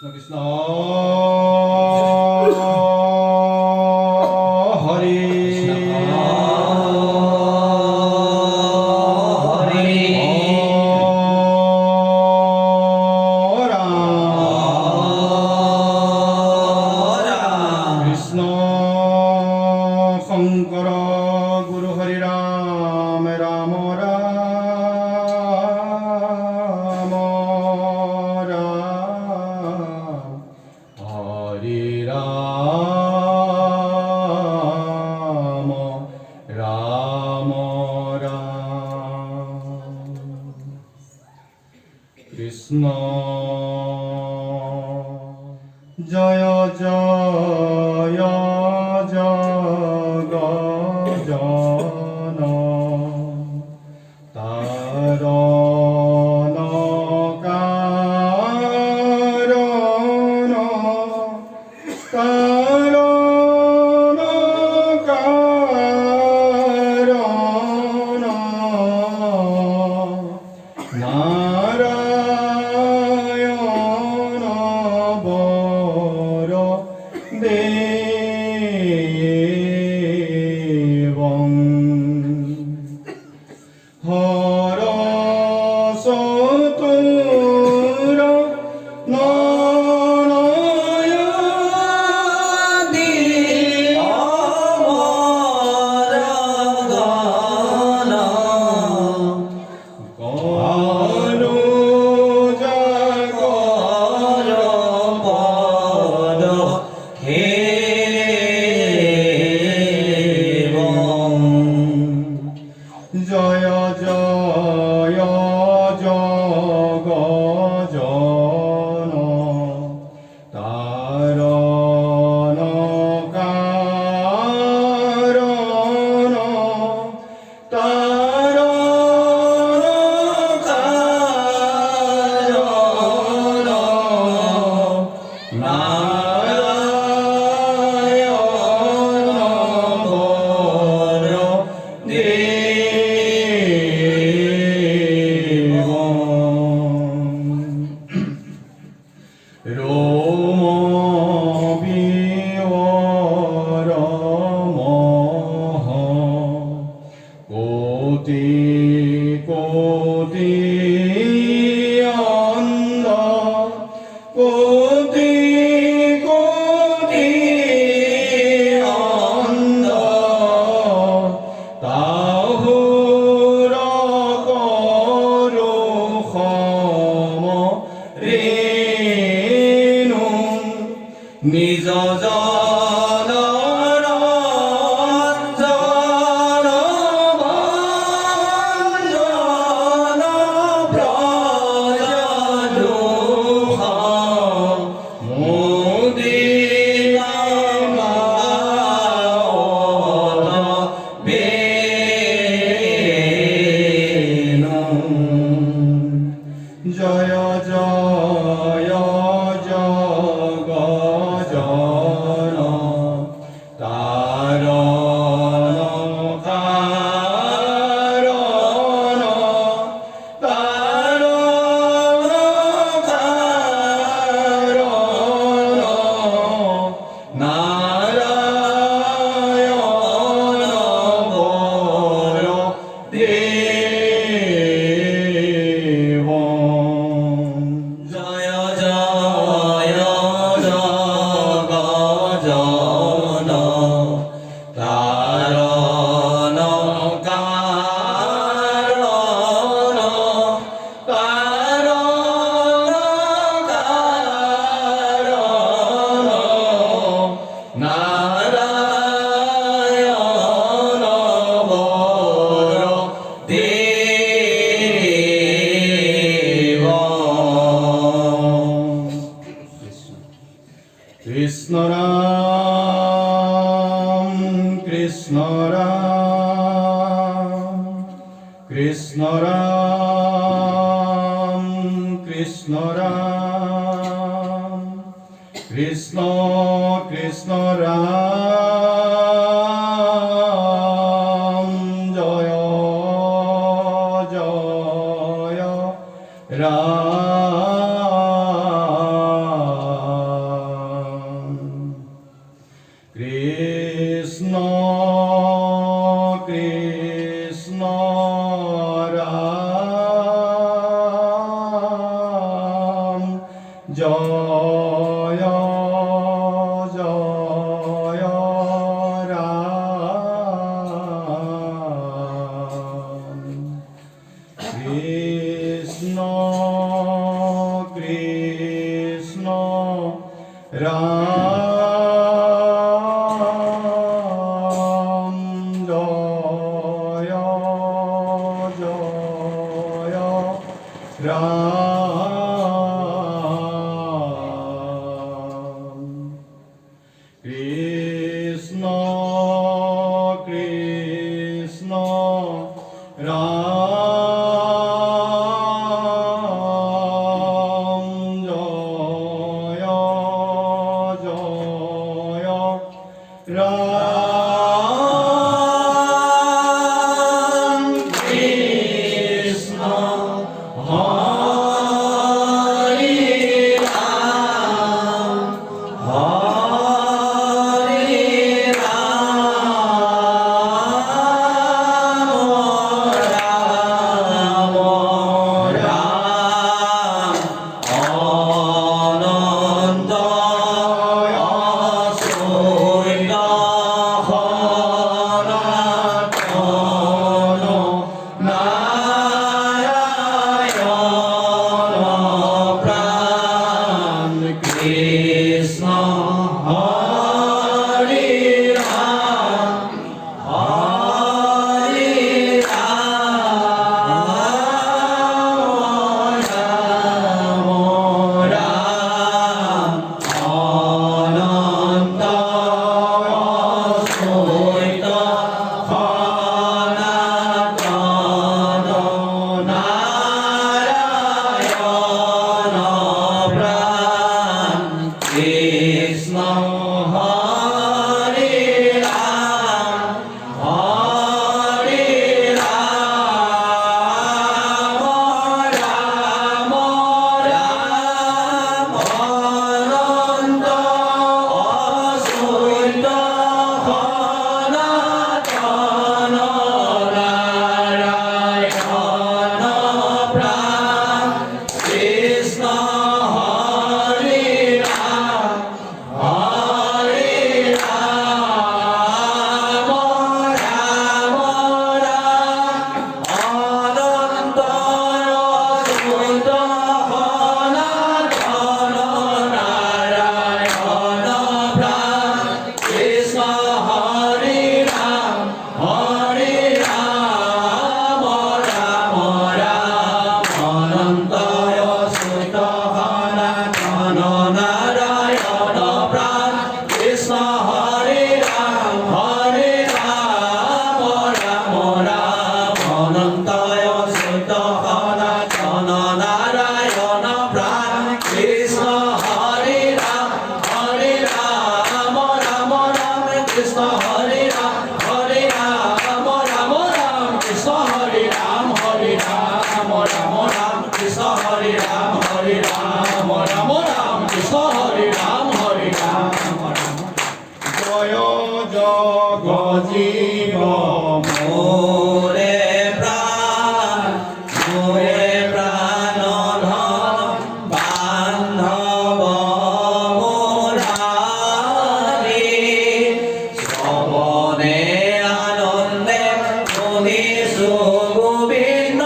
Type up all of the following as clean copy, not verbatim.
কৃষ্ণ কৃষ্ণ হরে কৃষ্ণ শঙ্কর গুরু হরি রাম রাম রাম রাম হরে রাম রাম রাম কৃষ্ণ জয় জয় জগজন তারণ কারণ কারণ কারণ নারায়ণ বর দেবং হর সতুর নয়নাদি কালু জাগর পদ জয় জয় জগজন তারণ কারণ তারণ কারণ নারায়ণ বর রোম বিওর মহ কোটি কোটি অন্ধ কোটি কোটি অন্ধ তাহুর করো ক্ষম রেণু নিজ জন রঞ্জন ভঞ্জন ব্রজদুহ মুদিতা বেনু জয় জয় জগজন তারণ কারণ তারণ কারণ নারায়ণ বর দেবং জয় জয় জগজন তারণ কারণ তারণ কারণ নারায়ণ বর দেবং কৃষ্ণ রাম কৃষ্ণ রাম কৃষ্ণ রাম কৃষ্ণ রাম কৃষ্ণ কৃষ্ণ রাম জয় জয় রাম কৃষ্ণ রাম জয় জয় রাম কৃষ্ণ কৃষ্ণ রাম জয় জয় রাম কৃষ্ণ কৃষ্ণ রাম জয় জয় রাম কৃষ্ণ হরে রাম হরে রাম রাম অনন্ত অসূর্য সনাতন নারায়ণ প্রাণ কৃষ্ণ হরে রাম হরে রাম রাম অনন্ত অসূর্য সনাতন নারায়ণ প্রাণ কৃষ্ণ হরে রাম হরে রাম রাম রাম অনন্ত অসূর্য সনাতন নারায়ণ প্রাণ কৃষ্ণ হরে রাম হরে রাম রাম রাম অনন্ত অসূর্য সনাতন নারায়ণ প্রাণ কৃষ্ণ হরে রাম হরে রাম রাম রাম অনন্ত অসূর্য সনাতন নারায়ণ প্রাণ কৃষ্ণ হরে রাম হরে রাম রাম রাম অনন্ত অসূর্য সনাতন নারায়ণ প্রাণ কৃষ্ণ হরে রাম হরে রাম রাম রাম কৃষ্ণ হরে রাম হরে রাম রাম রাম কৃষ্ণ হরে রাম হরে রাম রাম রাম কৃষ্ণ হরে রাম হরে রাম রাম রাম কৃষ্ণ হরে রাম হরে রাম জয় জগজীব মোরে প্রাণ ধন বান্ধব মোরারি শ্রবণে আনন্দে শুনিছো গোবিন্দ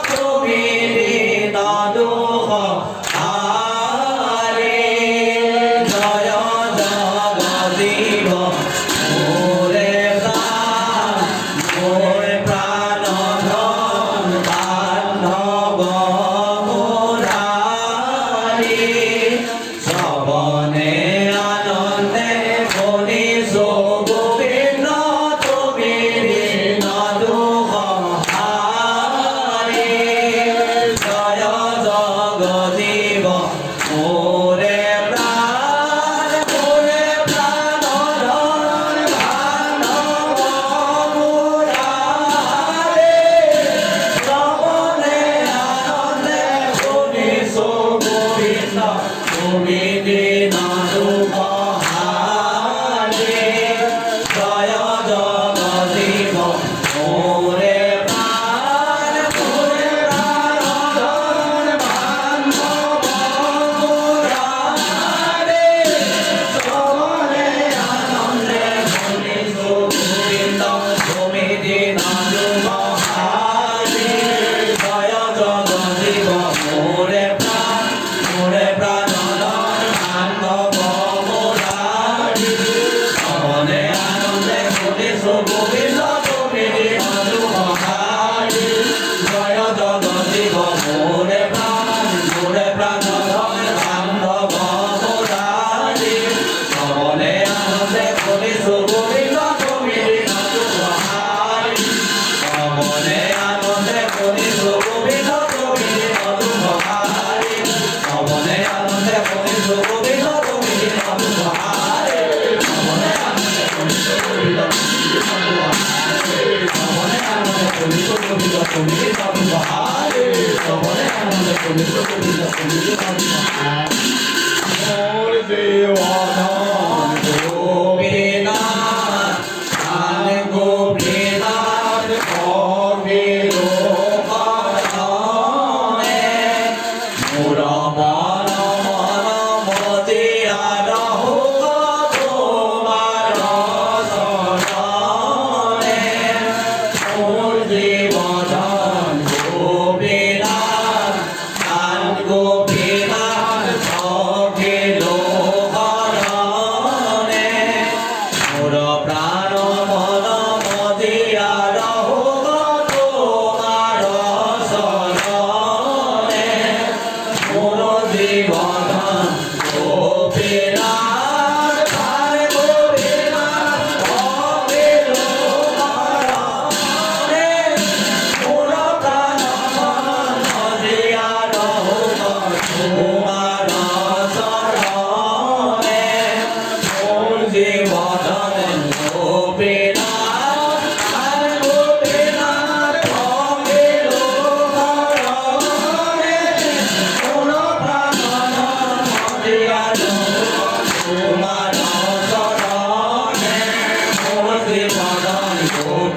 প্রবীণ দুঃখ হারে জয় জগজীব মোরে প্রাণ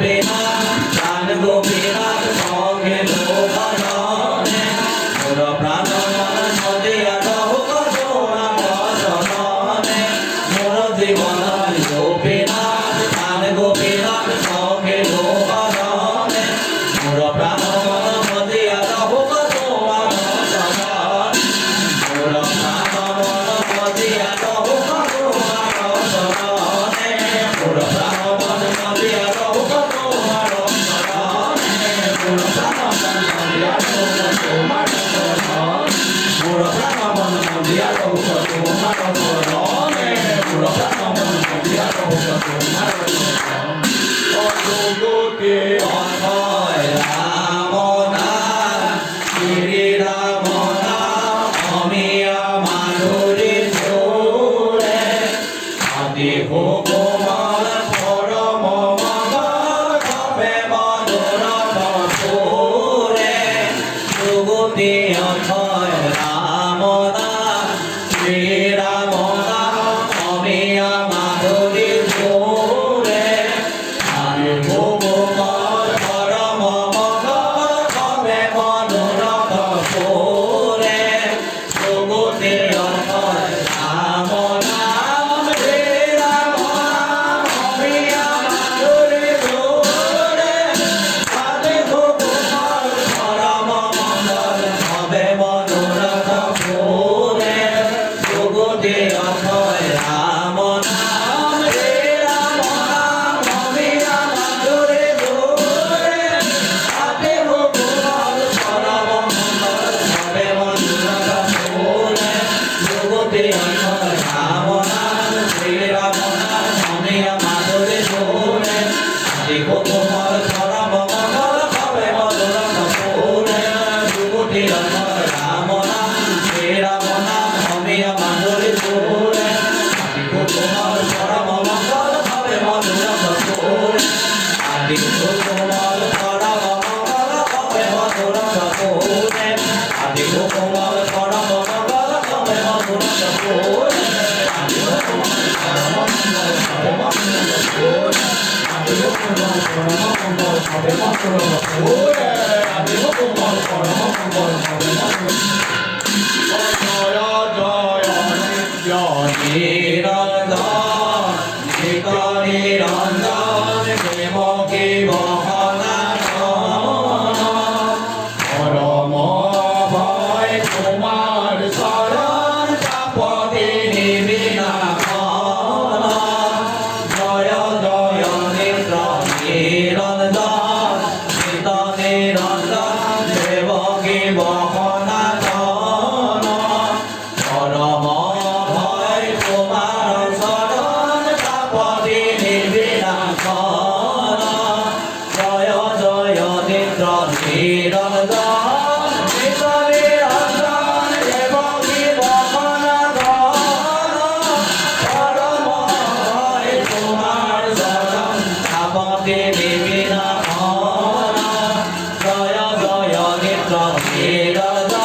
গোপীনা প্রাণ গোপীনা সঙ্গে লোভনে মোর প্রাণ মন নদিয়া রহু করুণা বদনে মোর জীবন গোপীনা প্রাণ গোপীনা সঙ্গে লোভনে মোর প্রাণ মন নদিয়া রহু করুণা বদনে মোর প্রাণ মন নদিয়া রহু করুণা বদনে মোর প্রাণ মন নদিয়া রহু করুণা বদনে মোর প্রাণ মন নদিয়া রহু করুণা বদনে মোর প্রাণ মন নদিয়া রহু করুণা বদনে মোর প্রাণ মন নদিয়া রহু করুণা বদনে অদ্ভুতে অভয় রাম নাম শ্রী রাম নাম অমিয়া মাধুরী জোরে আদি ভগবান পরম মঙ্গল কবে মনোরম সুরে সুগতি অভয় রাম নাম শ্রী রাম নাম অমিয়া মাধুরী জোরে আদি ভগবান পরম মঙ্গল কবে মনোরম সুরে সুগতি অভয় রাম নাম শ্রী রাম নাম অমিয়া মাধুরী জোরে আদি ভগবান পরম মঙ্গল কবে মনোরম সুরে সুগতি অভয় রাম নাম শ্রী রাম নাম অমিয়া মাধুরী জোরে আদি ভগবান পরম মঙ্গল কবে মনোরম সুরে সুগতি অভয় রাম নাম শ্রী রাম নাম অমিয়া মাধুরী জোরে আদি ভগবান পরম মঙ্গল কবে মনোরম সুরে সুগতি অভয় রাম নাম শ্রী রাম নাম অমিয়া মাধুরী জোরে আদি ভগবান পরম মঙ্গল কবে মনোরম সুরে আদি ভগবান পরম মঙ্গল কবে মনোরম সুরে আদি ভগবান পরম মঙ্গল কবে মনোরম সুরে আদি ভগবান পরম মঙ্গল কবে মনোরম সুরে আদি ভগবান পরম মঙ্গল কবে মনোরম সুরে আদি ভগবান পরম মঙ্গল কবে মনোরম জয় জয় নিত্য নিরঞ্জন নিত নিরঞ্জন দেবকী বহনানন পরম ভয় তোমার শরণ তাপতি নিবিনাশন জয় জয় নিত্য নিরঞ্জন নিত নিরঞ্জন দেবকী বহনানন পরম ভয় তোমার শরণ তাপতি নিবিনাশন জয় জয় নিত্য নিরঞ্জন নিত নিরঞ্জন দেবকী বহনানন পরম ভয় তোমার শরণ তাপতি নিবিনাশন জয় জয় নিত্য নিরঞ্জন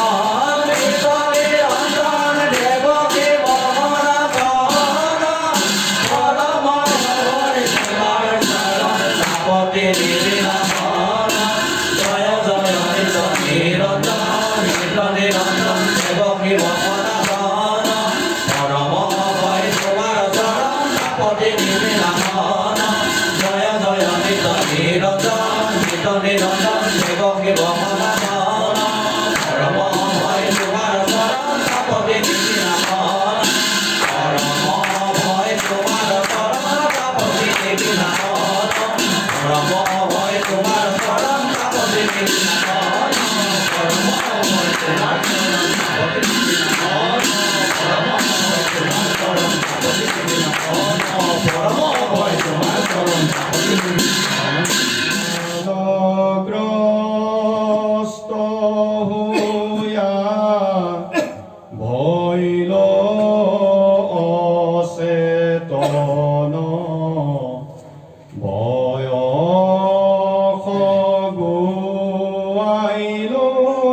নিত নিরঞ্জন দেবকী বহনানন পরম ভয় তোমার শরণ তাপতি নিবিনাশন জয় জয় নিত্য নিরঞ্জন নিত নিরঞ্জন দেবকী বহনানন পরম ভয় তোমার শরণ তাপতি নিবিনাশন জয় জয় নিত্য নিরঞ্জন নিত নিরঞ্জন দেবকী বহনানন পরম ভয় তোমার শরণ তাপতি নিবিনাশন পরম ভয় তোমার শরণ তাপতি নিবিনাশন পরম ভয় তোমার শরণ তাপতি নিবিনাশন পরম ভয় তোমার শরণ তাপতি নিবিনাশন পরম ভয় তোমার শরণ তাপতি নিবিনাশন পরম ভয় তোমার শরণ তাপতি নিবিনাশন গ্রস্ত হইয়া ভইল অচেতন ভয় খগুৱাইল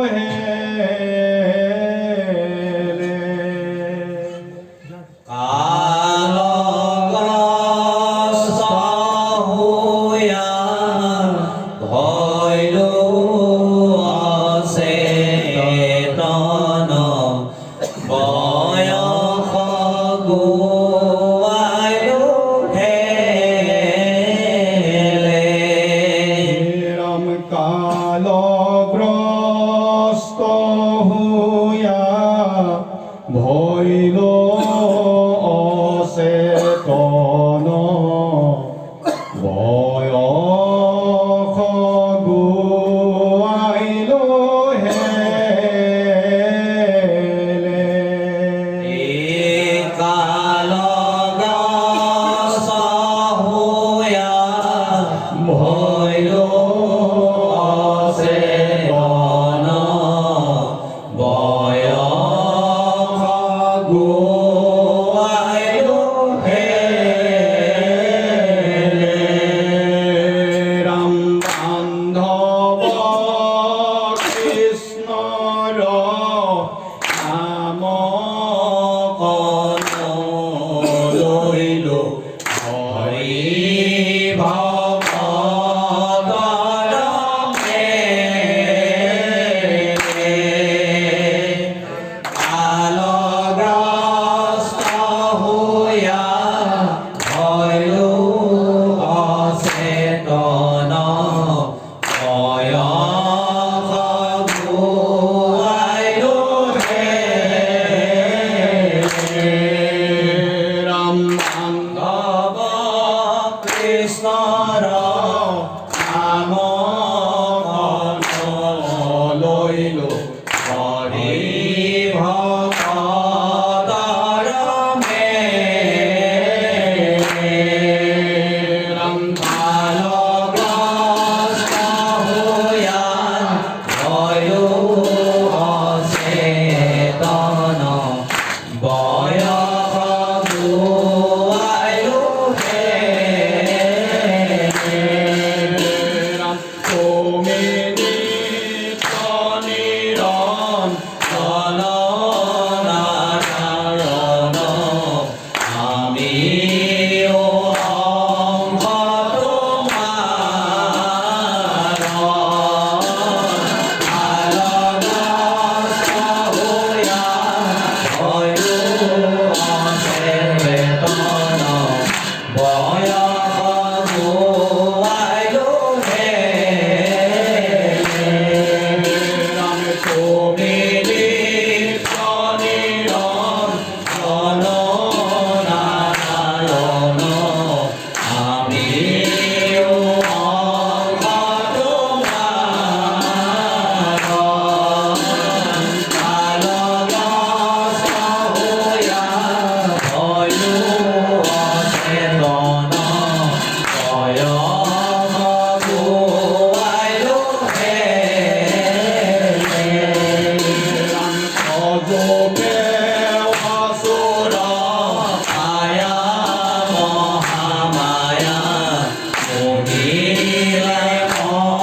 হেলে কালগ্ৰস্ত হৈ Hãy subscribe cho kênh Ghiền Mì Gõ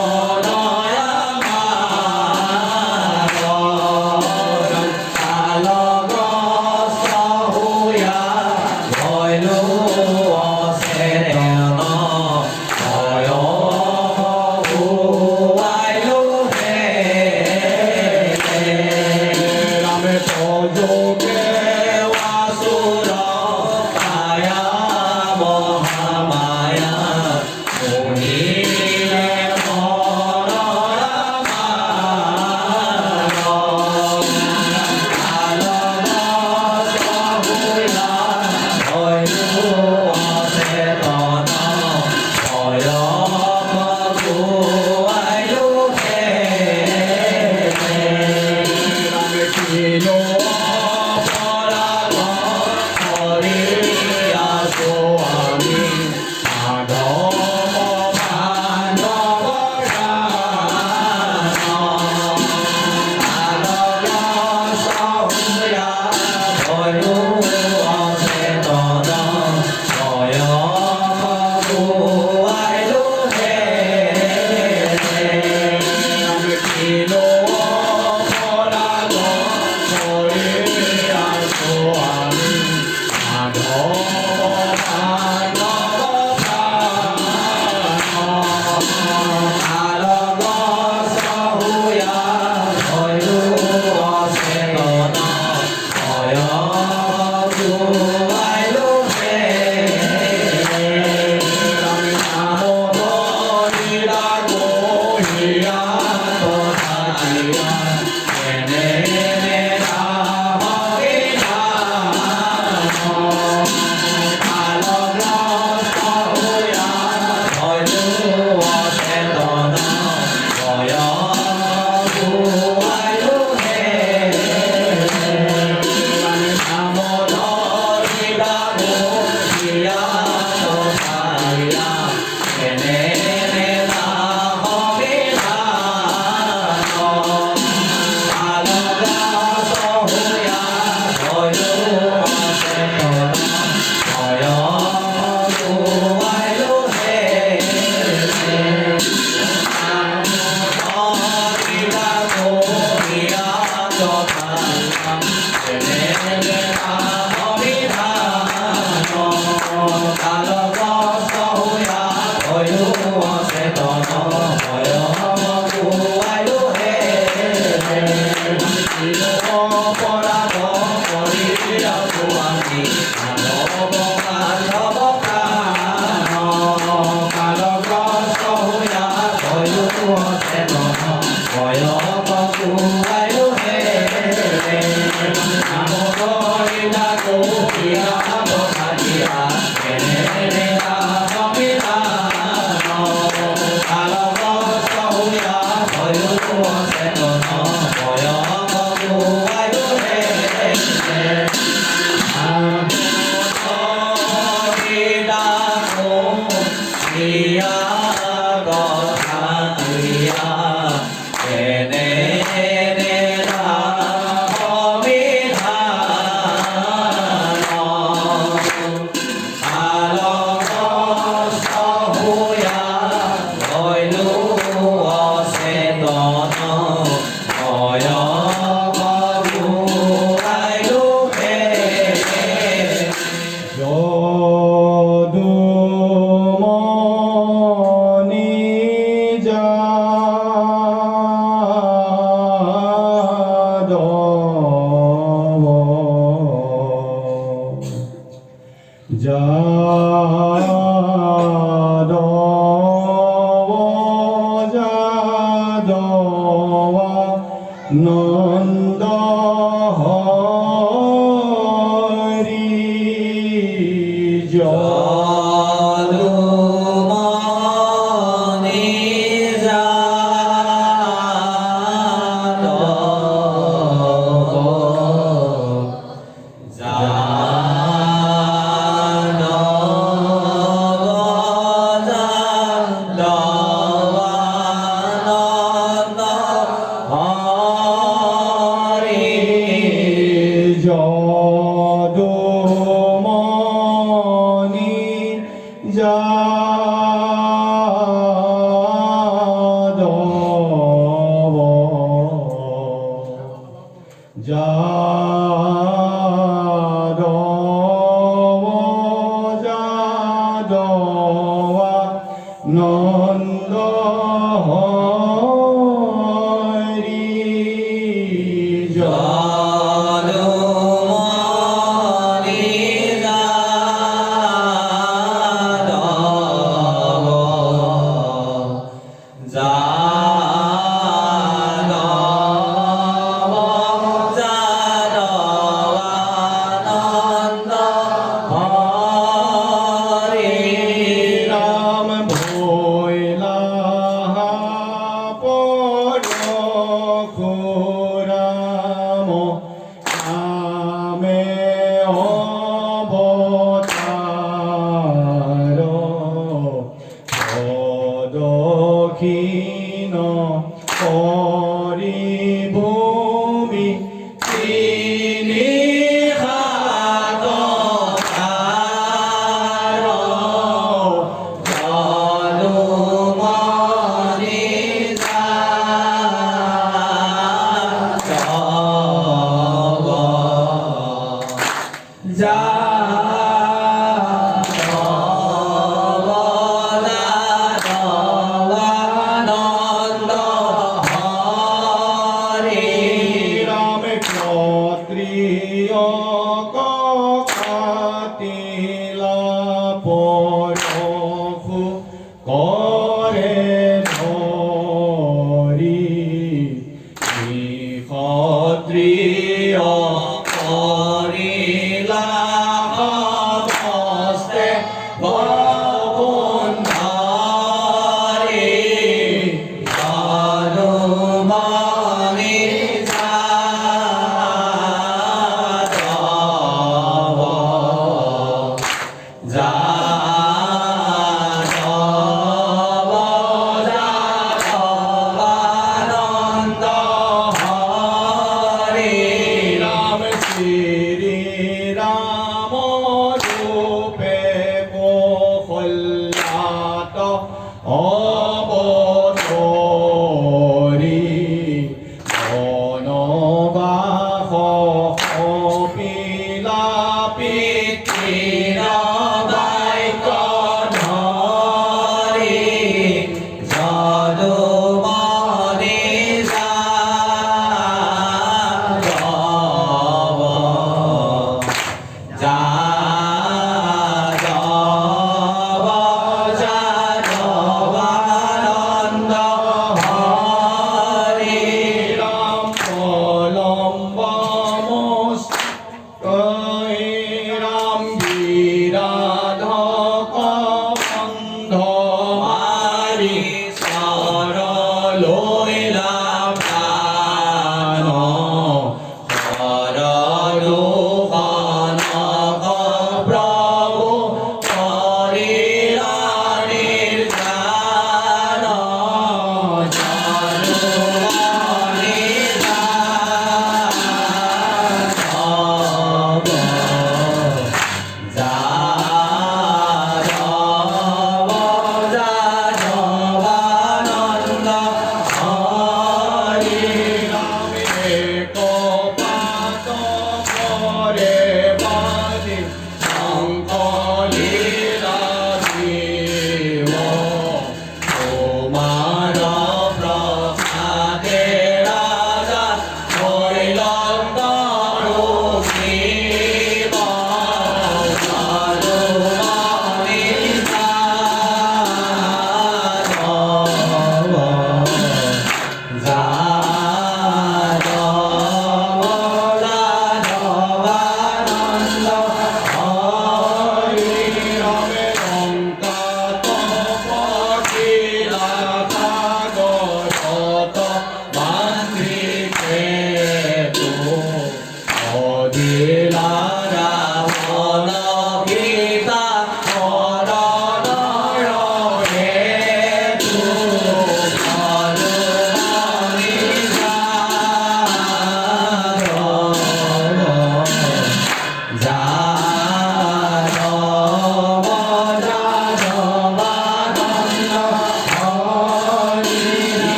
để không bỏ lỡ Nanda Hari জয় যদুমণি যদুমণি নন্দ হরি জয় যদুমণি যাদবানন্দ হরি রাম ভোলা পরশুরাম আমে অবতার দক্ষিণ হরিভূমি তিনি যদুমণি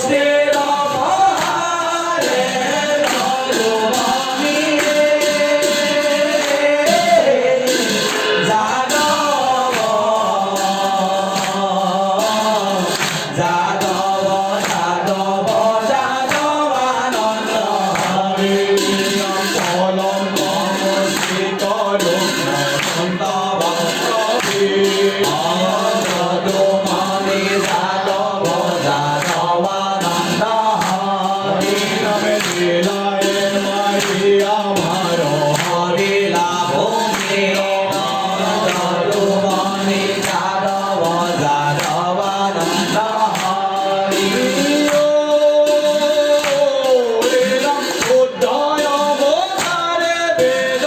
সৃষ্টির অপহারে জগমণি যাদব যাদব যাদব যাদবানন্দ হরি কলম নমস্কৃত রূপ যদুমণি যাদব যাদবানন্দ হরি লীলায় মারিয়া ভার হরিলা ভূমি যদুমণি যাদব যাদবানন্দ হরি উদয় অবতারে বেদ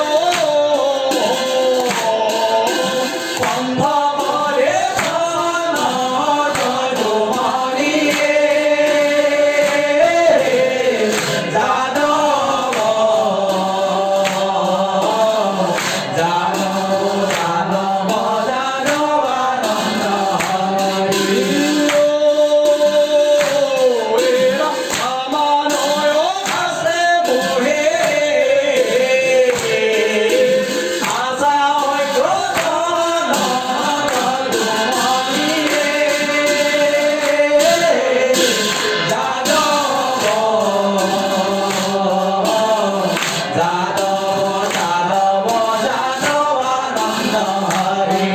সম্ভবরে ধন যদুমণি যাদব যাদব যাদব যাদবানন্দ হরি আমানয় হাসে বহে আশা হয় ক্রোধন যদুমণি যাদব যাদব যাদব যাদবানন্দ হরি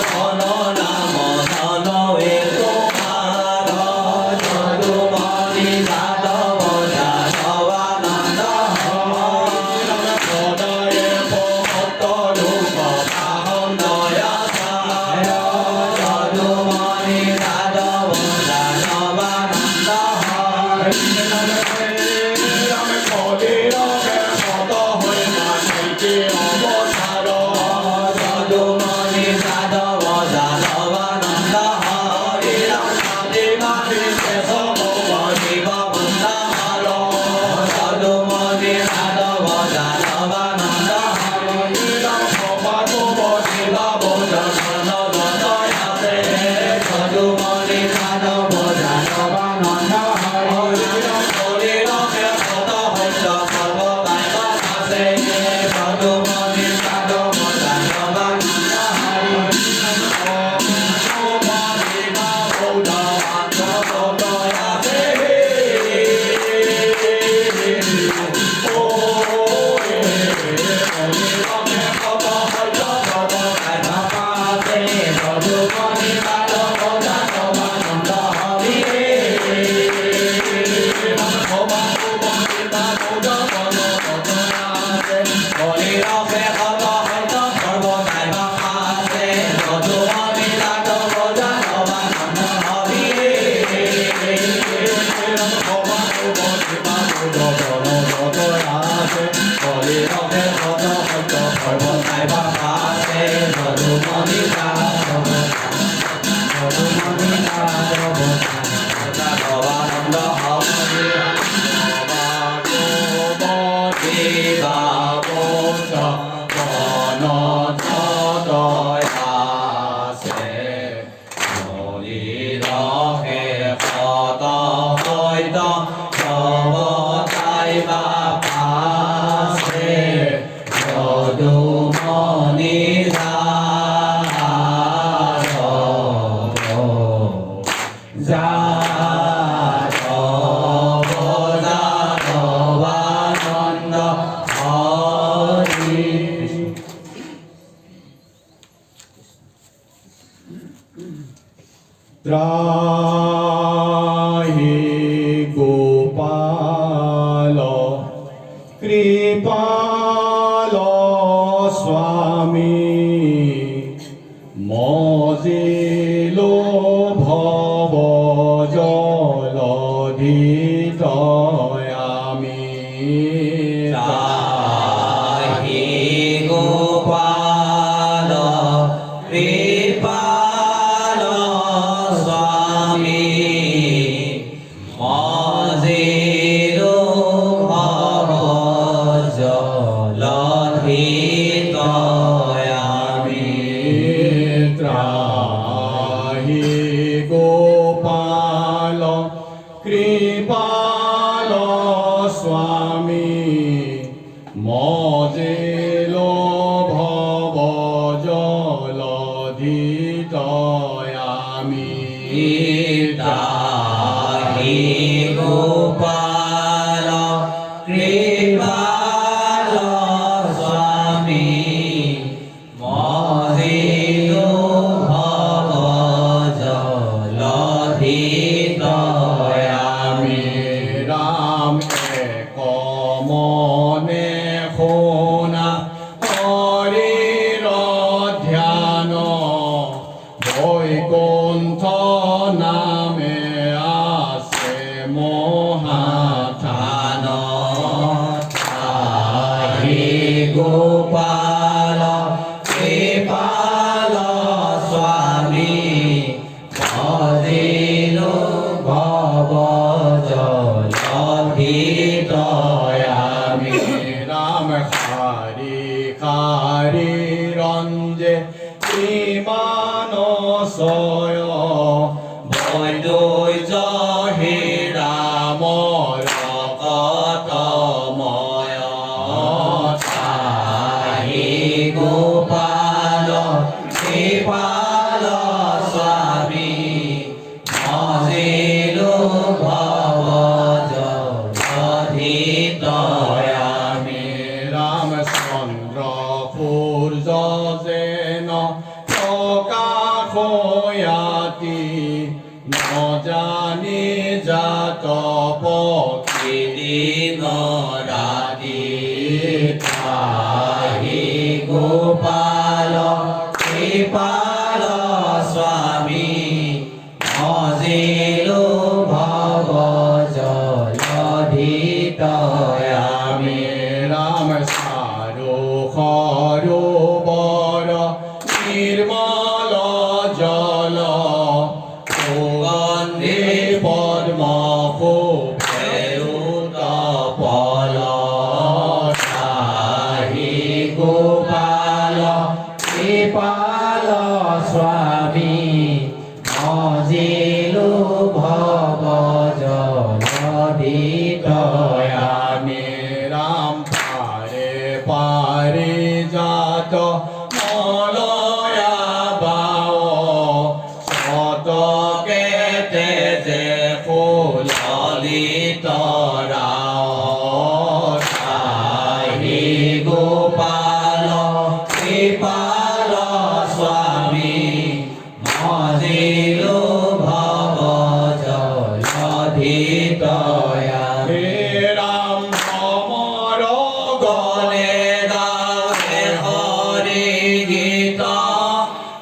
ধন নাম ধন এ তোমার যদুমণি যাদব যাদবানন্দ হরি সদয়ে ভক্ত রূপ আহম দয়া সায় যদুমণি যাদব যাদবানন্দ হরি যদুমণি যাদব যাদবানন্দ হরি রামদেবানি শেষ শিব বন্দ হর যদুমণি যাদব যাদবানন্দ হরি যদুমণি যাদব যাদবানন্দ হরি যদুমণি যাদব যাদবানন্দ হরি যদুমণি যাদব যাদবানন্দ হরি হরিরসে কত হয়তো সর্বদাই বাসে যদুমণি যাদব যাদবানন্দ হরি হরিরসে কত হয়তো সর্বদাই বাসে যদুমণি যাদব যাদবানন্দ হরি যদুমণি যাদবানন্দ হরি ত্রাহি গোপাল কৃপাল স্বামী মজিলো ভব জলধিত আমি ত্রাহি গোপাল কৃপাল স্বামী মজিলো ভব জলধিত আমি ত্রাহি গোপাল কৃপাল স্বামী মজিলো ভব জলধিতয়ামি তাহি গোপাল কৃপাল স্বামী মহিলো ভব জলধিতয়ামি রাম কমনে শোনা হৰিৰ ধ্যান বৈকুণ্ঠ নামে আছে মহাথান তাহি গোপাল কৃপাল স্বামী মজিলো ভব জলধিতয়ামি রাম হারি হারি রঞ্জে বিমানশয় বৈদুৰ্য হে ৰামৰ কতময় তাহি গোপাল কৃপাল স্বামী মজিলো ভব জলধিতয়ামি রামচন্দ্র সূর্য যেন প্রকাশ হয়াতি নজানি জাত পক্ষী দিন রাতি তাহি গোপাল কৃপাল স্বামী মজিলো ভব জলধিতয়ামি রাম সারো সরোবর নির্মল জল সুগন্ধি পদ্ম ফেরুত পল তাহি গোপাল কৃপাল স্বামী মজিলো ভব জলধিতয়ামি রাম পারে পারে জাত মলয়া বাও শতকে যে ফুল ললিতরাও তাহি গোপাল কৃপাল স্বামী মজিলো ভব জলধিতয়ামি রাম সমর গণে গাৱে হৰি গীত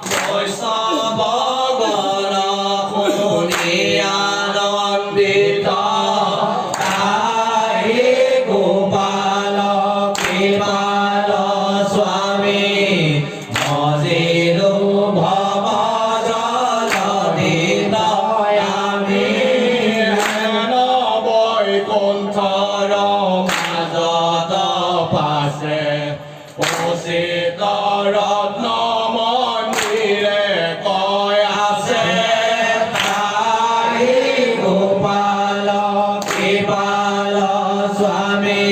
বৈষ্ণৱ গণ শুনি আনন্দিত তাহি গোপাল কৃপাল স্বামী মজিলো ভব জলধিতয়ামি বৈকুণ্ঠৰ মাজত পাছে পচিত ৰত্ন মন্দিৰে কয় আছে তাহি গোপাল কৃপাল স্বামী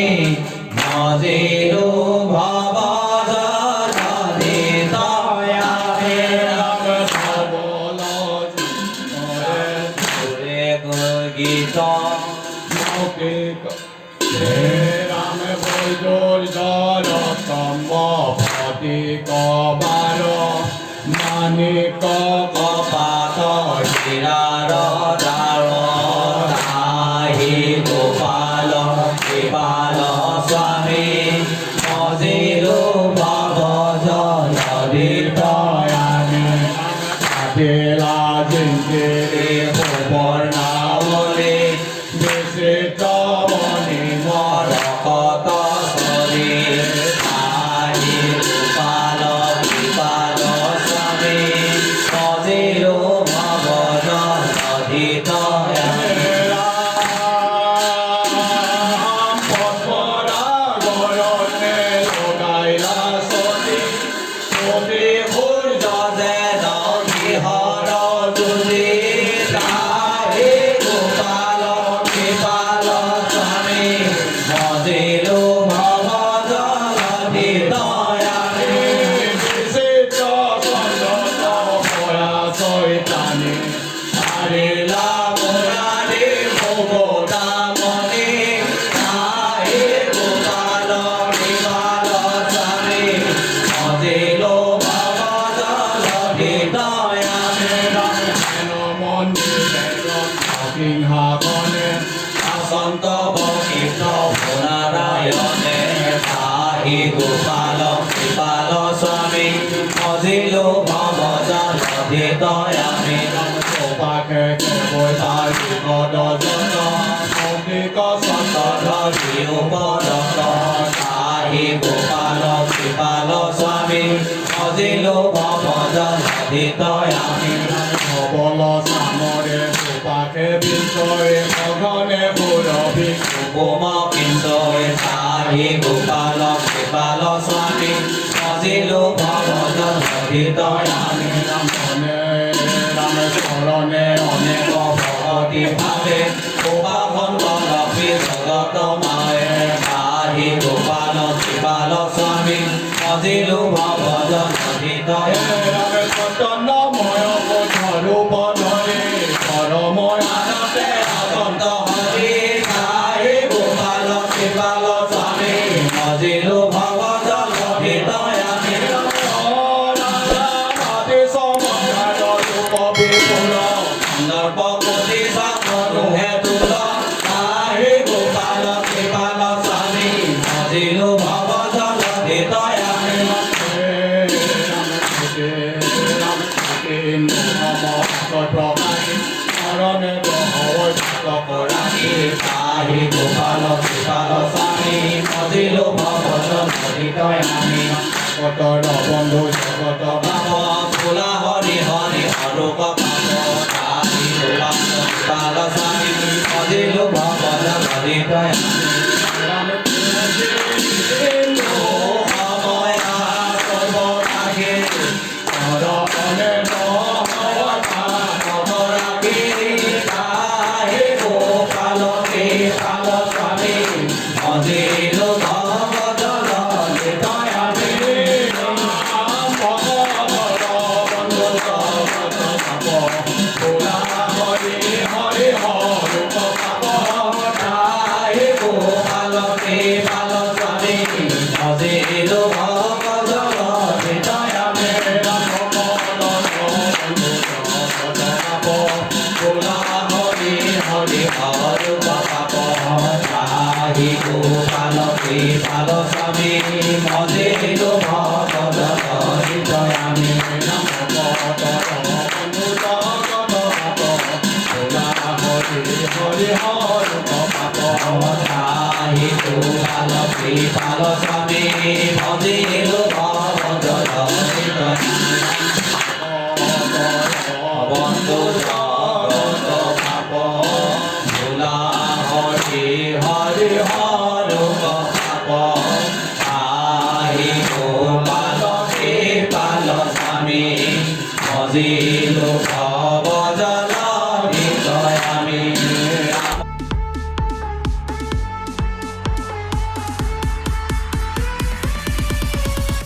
মজিলো ভব জলধিতয়ামি ৰাম সবল সুৰে গীত রাম বৈদুর জল স্তম্ভ ফটি কবার মানিক কপাত হীৰাৰ দ্বাৰ তাহি গোপাল কৃপাল স্বামী মজিলো ভব জলধিতয়ামি তেলা জিন্তে বৰ্ণাৱলী বিচিত মণি মৰকত চৰি তাহি গোপাল কৃপাল স্বামী মজিলো ভব জলধিতয়ামি গোপাল নিবেদন সিংহাসনে আসন্ত বকিত নারায়ণে পাহি গোপাল কৃপাল স্বামী মজিলো ভবজন হৃদয়ামে পাখে কেবল পাহি পদজন অম্বিক সন্ত ধরি উপরত পাহি গোপাল কৃপাল স্বামী মজিলো ভবজন হৃদয়ামে বল সামরে পাখে বিশ্বরে ভগনে পুরবি উপম কিঞ্চয় পাহি গোপাল কৃপাল স্বামী মজিলো ভবজন হৃদয়ামে মনে রাম শরণে অনেক ভগতি ভাবে গোপালন কলপি জগত মায়ে পাহি গোপাল কৃপাল স্বামী মজিলো ভবজন হৃদয় রাম চন্দনময় রূপ ধরে পরময় আনন্দে অনন্ত হরি পাহি গোপাল কৃপাল স্বামী মজিলো ভবজন হৃদয়ামে রাধে সময় রূপ বিপুল নরপতি সাধু হেতুল পাহি গোপাল কৃপাল স্বামী মজিলো ভবজন হৃদয়ামে শরণে পাহি গোপাল কৃপাল স্বামী মজিলো ভবজন হৃদয়ামে কতর বন্ধু জগত পাপ ফুলা হরি হরি অরূপ পাপ পাহি গোপাল কৃপাল স্বামী মজিলো ভবজন হৃদয়ামে রাম সময় সর্বদাগে শরণে পাহি গোপাল কৃপাল স্বামী মজিলো ভবজন হৃদয়ামে পাহি গোপাল কৃপাল স্বামী মজিলো ভবজন হৃদয়ামে হরি হরি অরূপ পাপ পাহি গোপাল কৃপাল স্বামী মজিলো ভবজন হৃদয়ামে হরি হর পাহি গোপাল কৃপাল স্বামী মজিলো ভবজন হৃদয়ামে বন্ধু জগত পাপ ভোলা হরি হরি হর পাপ পাহি গোপাল কৃপাল স্বামী মজিলো ভবজন হৃদয়ামে